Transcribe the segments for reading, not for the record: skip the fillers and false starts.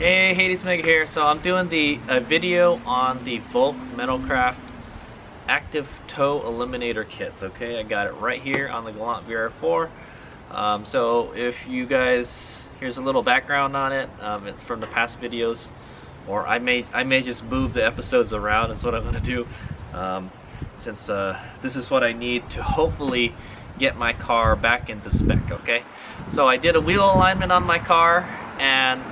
Hey, Hades Mega here. So I'm doing the video on the Volk Metal Craft Active Toe Eliminator kits. Okay, I got it right here on the Galant VR4. So if you guys, here's a little background on it from the past videos, or I may just move the episodes around. Is what I'm gonna do, since this is what I need to hopefully get my car back into spec. Okay, so I did a wheel alignment on my car, and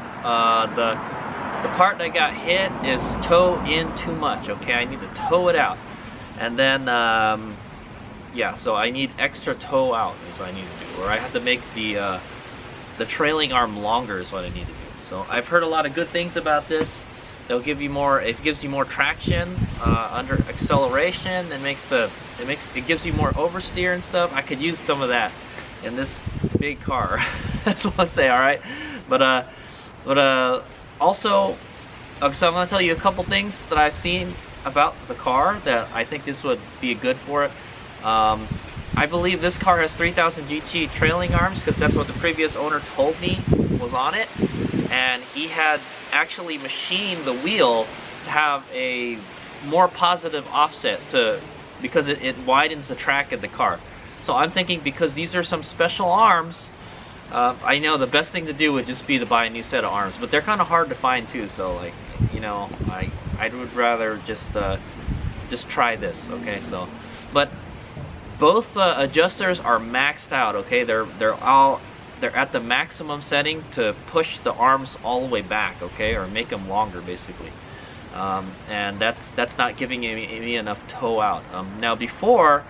the part that got hit is toe in too much. Okay, I need to toe it out, and then yeah, so I need extra toe out is what I need to do, or I have to make the trailing arm longer is what I need to do. So I've heard a lot of good things about this. They'll give you more. It gives you more traction under acceleration. It gives you more oversteer and stuff. I could use some of that in this big car. That's what I say. All right, but also, so I'm gonna tell you a couple things that I've seen about the car that I think this would be good for it. I believe this car has 3000 GT trailing arms because that's what the previous owner told me was on it, and he had actually machined the wheel to have a more positive offset because it widens the track of the car. So I'm thinking, because these are some special arms, I know the best thing to do would just be to buy a new set of arms, but they're kind of hard to find too. So, like, you know, I would rather just try this. Okay, so, but both adjusters are maxed out. Okay, they're at the maximum setting to push the arms all the way back. Okay, or make them longer basically, and that's not giving me enough toe out. Now before,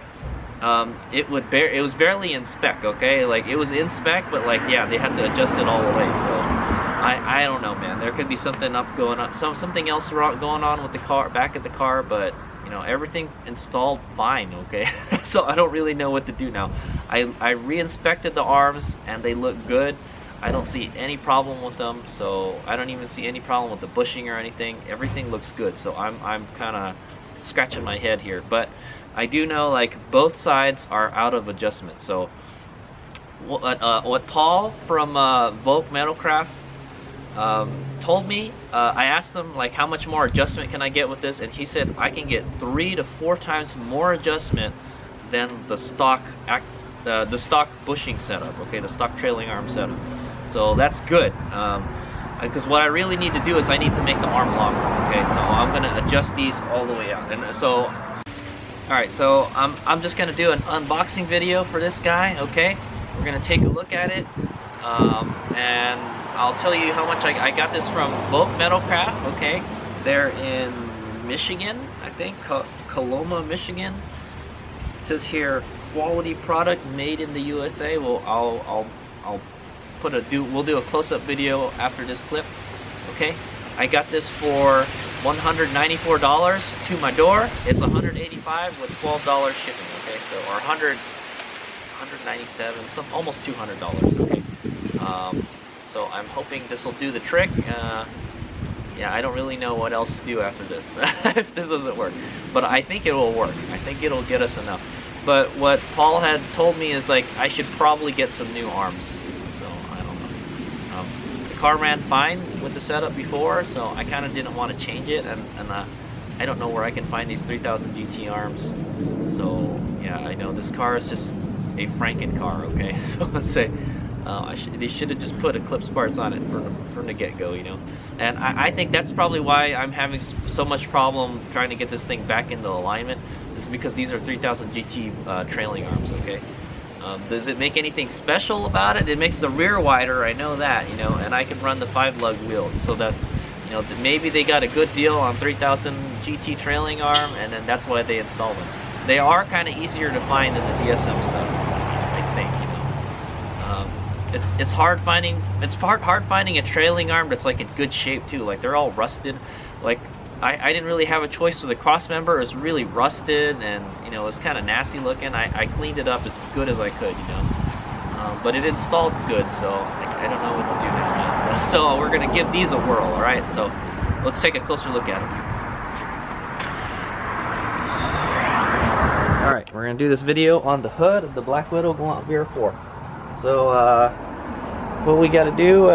it was barely in spec. Okay, like it was in spec, but like, yeah, they had to adjust it all the way. So I don't know, man. There could be something going on, something else going on with the car, back at the car, but you know, everything installed fine. Okay, so I don't really know what to do now. I re-inspected the arms and they look good. I don't see any problem with them, so I don't even see any problem with the bushing or anything. Everything looks good, so I'm kind of scratching my head here, but I do know, like, both sides are out of adjustment. So what Paul from Volk Metal Craft told me, I asked him, like, how much more adjustment can I get with this, and he said I can get 3 to 4 times more adjustment than the stock bushing setup. Okay, the stock trailing arm setup. So that's good, because what I really need to do is I need to make the arm longer. Okay, so I'm gonna adjust these all the way out, and so. Alright, so I'm just going to do an unboxing video for this guy, okay? We're going to take a look at it, and I'll tell you how much I got this from Volk Metal Craft, okay? They're in Michigan, I think, Coloma, Michigan. It says here, quality product made in the USA. Well, we'll do a close-up video after this clip, okay? I got this for $194 to my door. It's $185 with $12 shipping. Okay, so, or $197, almost $200. Okay, so I'm hoping this will do the trick. Yeah, I don't really know what else to do after this if this doesn't work, but I think it will work. I think it'll get us enough. But what Paul had told me is, like, I should probably get some new arms. The car ran fine with the setup before, so I kind of didn't want to change it, and I don't know where I can find these 3000 GT arms. So yeah, I know this car is just a Franken car. Okay, so let's say they should have just put Eclipse parts on it from the get-go, you know. And I think that's probably why I'm having so much problem trying to get this thing back into alignment. Is because these are 3000 GT trailing arms. Okay. Does it make anything special about it? It makes the rear wider, I know that, you know, and I can run the 5-lug wheel, so that, you know, maybe they got a good deal on 3000 GT trailing arm, and then that's why they installed them. They are kind of easier to find than the DSM stuff, I think, you know. It's hard finding a trailing arm that's like in good shape too. Like, they're all rusted. Like, I didn't really have a choice, so the cross member is really rusted, and you know, it's kind of nasty looking. I cleaned it up as good as I could, you know, but it installed good, so I don't know what to do now, man. So we're gonna give these a whirl. All right, so let's take a closer look at them. All right, we're gonna do this video on the hood of the Black Widow Galant VR4. So what we got to do,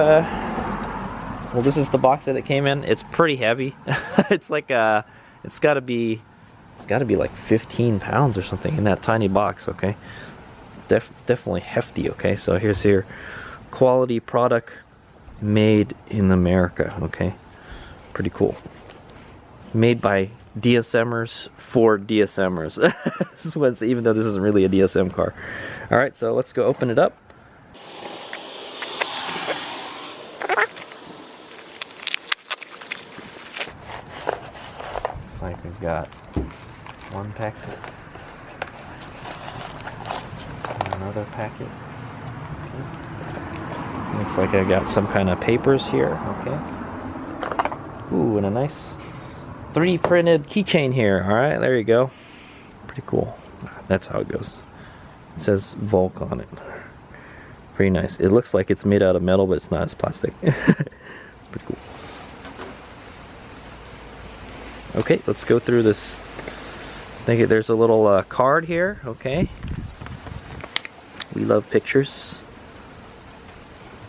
well, this is the box that it came in. It's pretty heavy. It's like it's got to be like 15 pounds or something in that tiny box. Okay, definitely hefty. Okay, so here's your quality product made in America. Okay, pretty cool. Made by DSMers for DSMers. Even though this isn't really a DSM car. All right, so let's go open it up. Looks like we've got one packet, and another packet. Okay. Looks like I got some kind of papers here. Okay. Ooh, and a nice 3D printed keychain here. All right, there you go. Pretty cool. That's how it goes. It says Volk on it. Pretty nice. It looks like it's made out of metal, but it's not. It's plastic. Pretty cool. Okay, let's go through this. I think there's a little card here. Okay. We love pictures.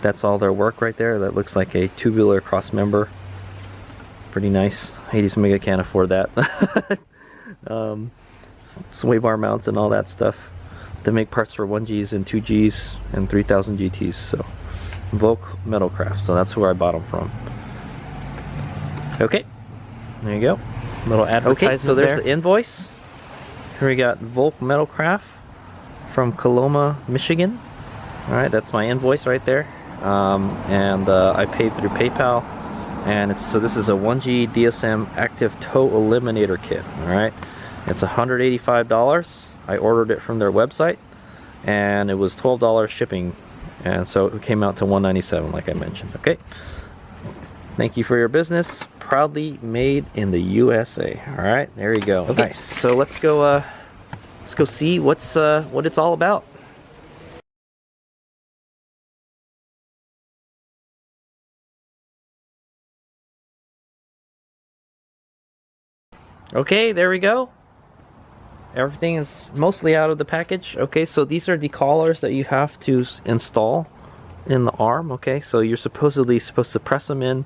That's all their work right there. That looks like a tubular cross member. Pretty nice. Hades Omega can't afford that. Sway bar mounts and all that stuff. They make parts for 1Gs and 2Gs and 3000 GTs. So Volk Metal Craft. So that's who I bought them from. Okay, there you go. Little advertisement. Okay, so there's the invoice. Here we got Volk Metal Craft from Coloma, Michigan. All right, that's my invoice right there. And I paid through PayPal. And so this is a 1G DSM Active Toe Eliminator kit. All right, it's $185. I ordered it from their website, and it was $12 shipping, and so it came out to $197, like I mentioned. Okay, thank you for your business. Proudly made in the USA. All right, there you go. Okay, nice. So let's go see what it's all about. Okay, there we go. Everything is mostly out of the package. Okay, so these are the collars that you have to install in the arm. Okay, so you're supposedly supposed to press them in,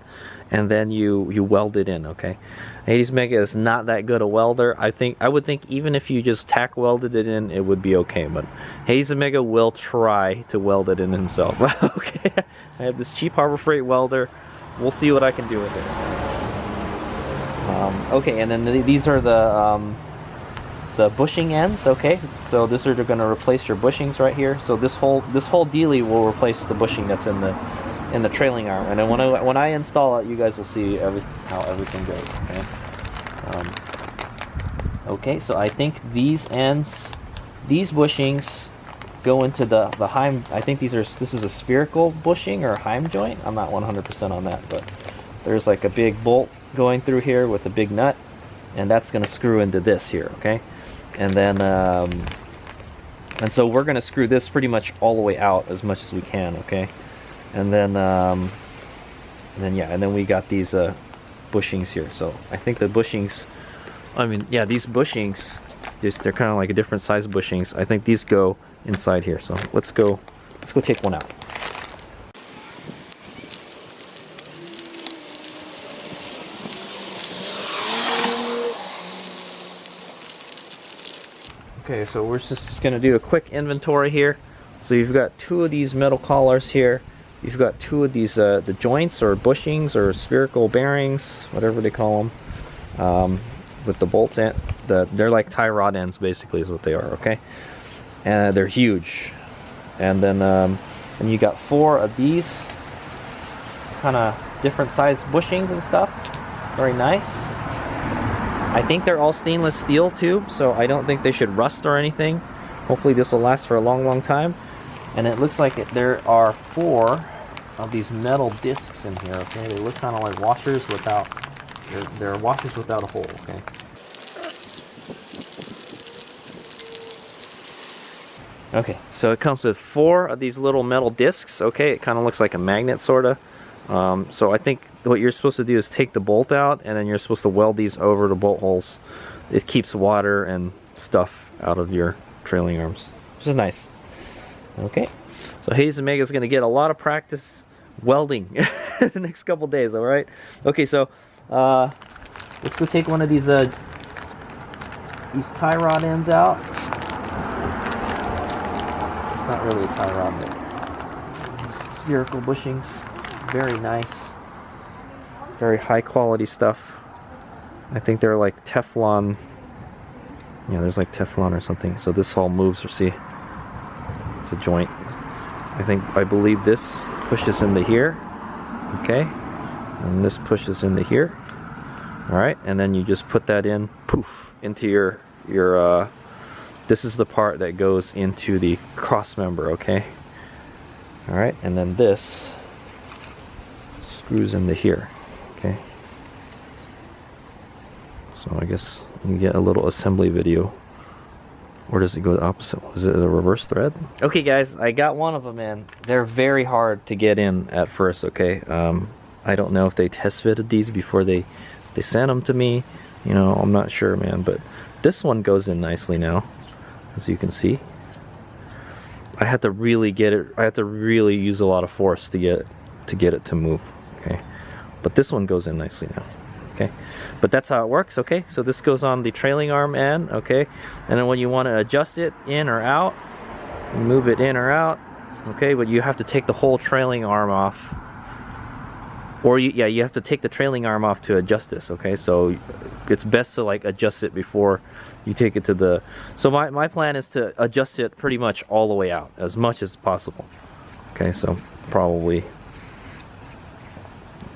and then you weld it in. Okay, Hades Omega is not that good a welder. I would think even if you just tack welded it in, it would be okay. But Hades Omega will try to weld it in himself. Okay, I have this cheap Harbor Freight welder. We'll see what I can do with it. Okay, and then these are the bushing ends. Okay, so these are going to replace your bushings right here. So this whole dealie will replace the bushing that's in the trailing arm. And then when I install it, you guys will see how everything goes. Okay. Okay, so I think these ends, these bushings, go into the heim. I think this is a spherical bushing or heim joint. I'm not 100% on that, but there's like a big bolt going through here with a big nut, and that's going to screw into this here. Okay. And then and so we're going to screw this pretty much all the way out as much as we can. Okay. And then we got these bushings here. So I think the bushings, these bushings, they're kind of like a different size bushings. I think these go inside here. So let's go take one out. Okay, so we're just going to do a quick inventory here. So you've got two of these metal collars here. You've got two of these the joints or bushings or spherical bearings, whatever they call them, with the bolts and they're like tie rod ends basically is what they are. Okay, and they're huge. And then and you got four of these kind of different size bushings and stuff. Very nice. I think they're all stainless steel too, so I don't think they should rust or anything. Hopefully this will last for a long time. And it looks like there are four of these metal discs in here. Okay, they look kind of like washers without. They're washers without a hole. Okay. Okay, so it comes with four of these little metal discs. Okay, it kind of looks like a magnet sorta. So I think what you're supposed to do is take the bolt out, and then you're supposed to weld these over the bolt holes. It keeps water and stuff out of your trailing arms, which is nice. Okay, so Hades Omega is going to get a lot of practice welding the next couple days. All right. Okay, so let's go take one of these tie rod ends out. It's not really a tie rod, but spherical bushings. Very nice. Very high quality stuff. I think they're like Teflon. Yeah, there's like Teflon or something. So this all moves, or see, it's a joint. I believe this pushes into here. Okay, and this pushes into here. All right, and then you just put that in, poof, into your this is the part that goes into the cross member. Okay. All right, and then this screws into here. Okay. So I guess you can get a little assembly video. Or does it go the opposite? Is it a reverse thread? Okay guys, I got one of them in. They're very hard to get in at first, okay? I don't know if they test fitted these before they sent them to me. You know, I'm not sure, man, but this one goes in nicely now, as you can see. I had to really get it, I had to really use a lot of force to get it to move, okay? But this one goes in nicely now. Okay, but that's how it works. Okay, so this goes on the trailing arm end. Okay, and then when you want to adjust it in or out, you move it in or out. Okay, but you have to take the whole trailing arm off, or you have to take the trailing arm off to adjust this. Okay, so it's best to like adjust it before you take it to the. So my plan is to adjust it pretty much all the way out as much as possible. Okay, so probably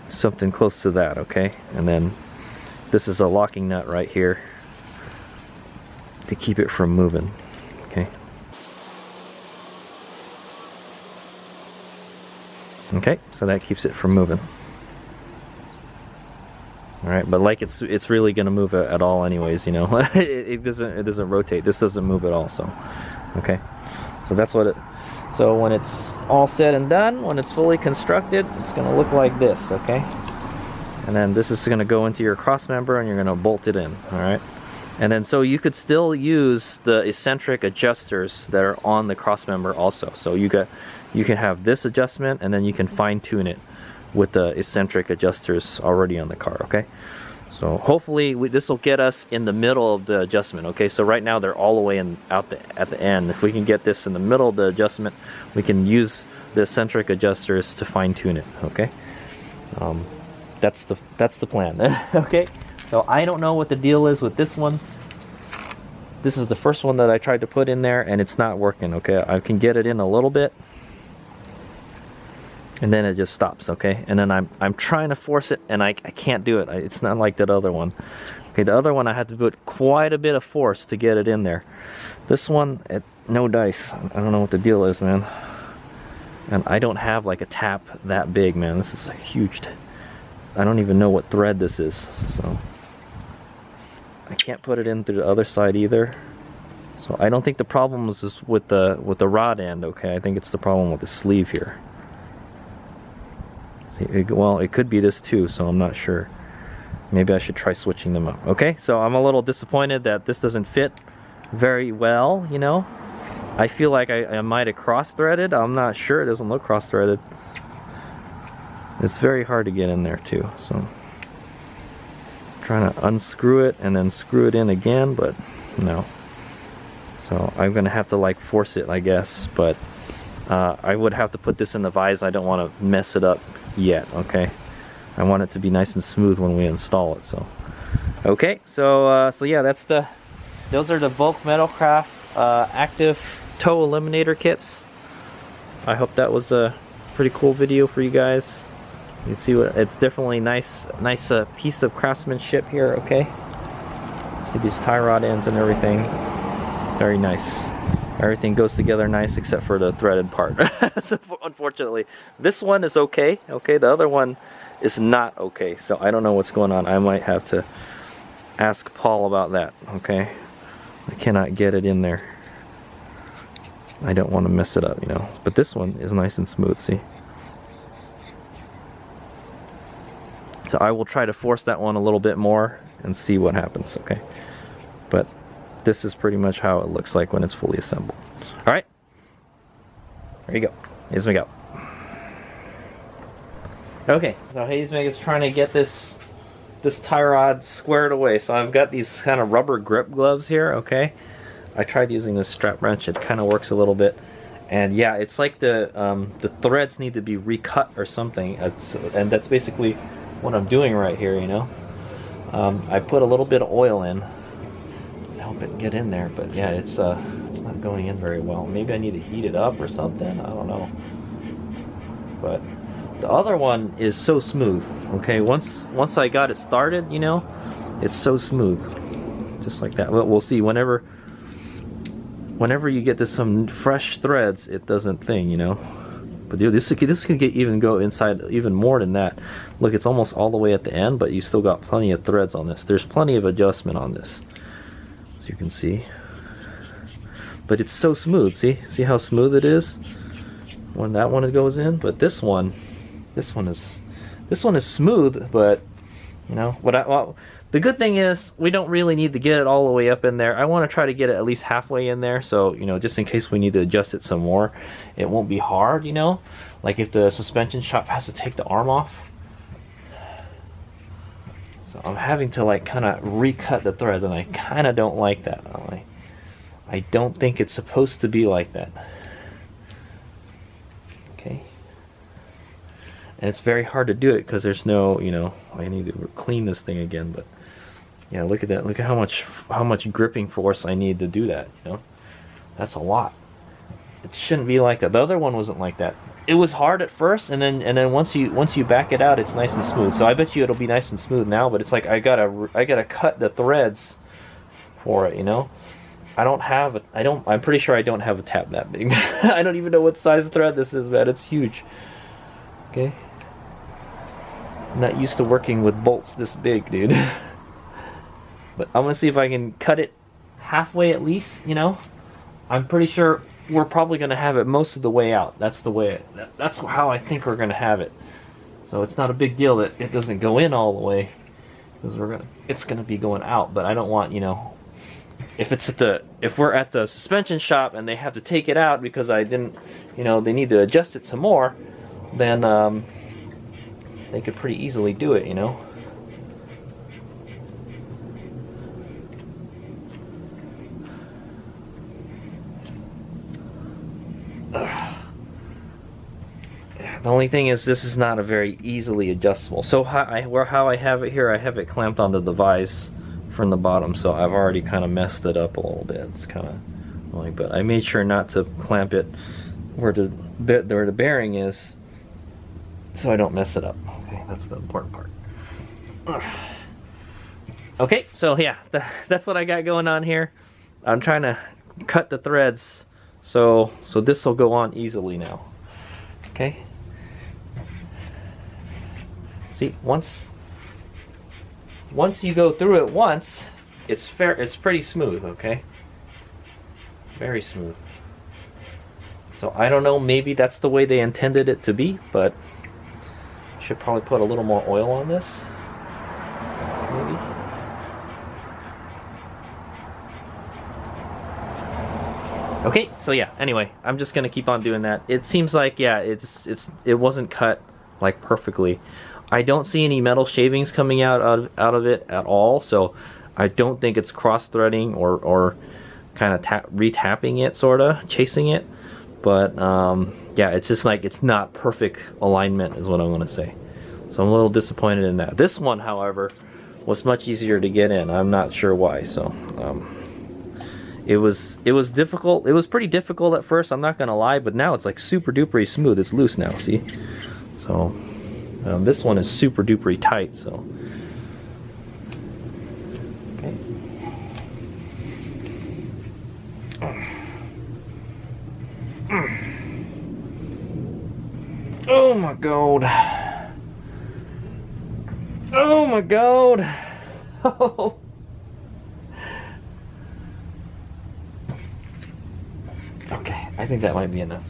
something close to that. Okay, and then this is a locking nut right here to keep it from moving. Okay. Okay, so that keeps it from moving. All right, but like it's really gonna move at all anyways, you know. it doesn't rotate. This doesn't move at all. So okay, so that's what it. So when it's all said and done, when it's fully constructed, it's gonna look like this. Okay, and then this is gonna go into your cross member, and you're gonna bolt it in. All right, and then so you could still use the eccentric adjusters that are on the cross member also. So you can have this adjustment, and then you can fine tune it with the eccentric adjusters already on the car. Okay, so hopefully this will get us in the middle of the adjustment. Okay, so right now they're all the way at the end. If we can get this in the middle of the adjustment, we can use the eccentric adjusters to fine tune it. Okay, that's the plan. Okay, so I don't know what the deal is with this one. This is the first one that I tried to put in there, and it's not working. Okay, I can get it in a little bit, and then it just stops. Okay, and then I'm trying to force it, and I can't do it. It's not like that other one. Okay, the other one I had to put quite a bit of force to get it in there. This one, no dice. I don't know what the deal is, man. And I don't have like a tap that big, man. This is a huge. I don't even know what thread this is, so I can't put it in through the other side either. So I don't think the problem is just with the rod end. Okay, I think it's the problem with the sleeve here. Well, it could be this too, so I'm not sure. Maybe I should try switching them up. Okay, so I'm a little disappointed that this doesn't fit very well, you know. I feel like I might have cross-threaded. I'm not sure. It doesn't look cross-threaded. It's very hard to get in there too, so I'm trying to unscrew it and then screw it in again, but no. So I'm gonna have to like force it, I guess, but I would have to put this in the vise. I don't want to mess it up yet. Okay, I want it to be nice and smooth when we install it. So okay, so yeah, those are the Volk Metal Craft Active Toe Eliminator kits. I hope that was a pretty cool video for you guys. You see what it's definitely nice piece of craftsmanship here. Okay, see these tie rod ends and everything, very nice. Everything goes together nice except for the threaded part. So unfortunately, this one is okay. Okay, the other one is not okay. So I don't know what's going on. I might have to ask Paul about that. Okay, I cannot get it in there. I don't want to mess it up, you know. But this one is nice and smooth. See. So I will try to force that one a little bit more and see what happens. Okay, but this is pretty much how it looks like when it's fully assembled. All right, there you go. Here's we go. Okay, so Hazemeg is trying to get this tie rod squared away. So I've got these kind of rubber grip gloves here, okay? I tried using this strap wrench, it kind of works a little bit. And yeah, it's like the threads need to be recut or something. And that's basically what I'm doing right here, you know? I put a little bit of oil in to help it get in there, but yeah, it's not going in very well. Maybe I need to heat it up or something, I don't know. But the other one is so smooth, okay? Once I got it started, you know, it's so smooth. Just like that. We'll see. Whenever you get to some fresh threads, it doesn't thing, you know. But dude, this can even go inside even more than that. Look, it's almost all the way at the end, but you still got plenty of threads on this. There's plenty of adjustment on this, as you can see. But it's so smooth. See how smooth it is when that one goes in. But this one is smooth. But you know what? The good thing is we don't really need to get it all the way up in there. I want to try to get it at least halfway in there, so you know, just in case we need to adjust it some more, it won't be hard, you know, like if the suspension shop has to take the arm off. So I'm having to like kind of recut the threads, and I kind of don't like that. I don't think it's supposed to be like that. Okay. And it's very hard to do it because there's no, you know, I need to clean this thing again, but yeah, look at that. Look at how much gripping force I need to do that, you know? That's a lot. It shouldn't be like that. The other one wasn't like that. It was hard at first, and then once you back it out, it's nice and smooth. So I bet you it'll be nice and smooth now, but it's like I gotta cut the threads for it, you know? I'm pretty sure I don't have a tab that big. I don't even know what size thread this is, man. It's huge. Okay. I'm not used to working with bolts this big, dude. But I'm gonna see if I can cut it halfway at least, you know. I'm pretty sure we're probably gonna have it most of the way out. That's how I think we're gonna have it. So it's not a big deal that it doesn't go in all the way, because it's gonna be going out. But I don't want, you know, if we're at the suspension shop and they have to take it out because I didn't, you know, they need to adjust it some more, then they could pretty easily do it, you know. The only thing is, this is not a very easily adjustable. So how I have it here, I have it clamped onto the vise from the bottom, so I've already kind of messed it up a little bit. It's kind of annoying, but I made sure not to clamp it where the bearing is, so I don't mess it up. Okay, that's the important part. Okay, so yeah, that's what I got going on here. I'm trying to cut the threads so this will go on easily now. Okay. See, once you go through it once, it's pretty smooth, okay? Very smooth. So I don't know, maybe that's the way they intended it to be, but should probably put a little more oil on this. Maybe. Okay, so yeah, anyway, I'm just gonna keep on doing that. It seems like, yeah, it wasn't cut like perfectly. I don't see any metal shavings coming out of it at all, so I don't think it's cross-threading or kind of re-tapping it, sorta, chasing it. But yeah, it's just like, it's not perfect alignment is what I'm gonna say. So I'm a little disappointed in that. This one, however, was much easier to get in. I'm not sure why, so it was difficult. It was pretty difficult at first, I'm not gonna lie, but now it's like super duper smooth. It's loose now, see? So this one is super duper tight, so okay. Oh my god. Oh my god. Oh. Okay, I think that might be enough.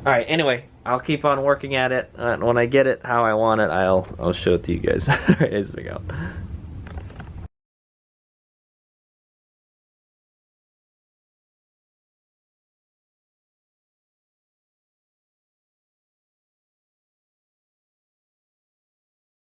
Alright, anyway, I'll keep on working at it. When I get it how I want it, I'll show it to you guys. Alright, here's the big out.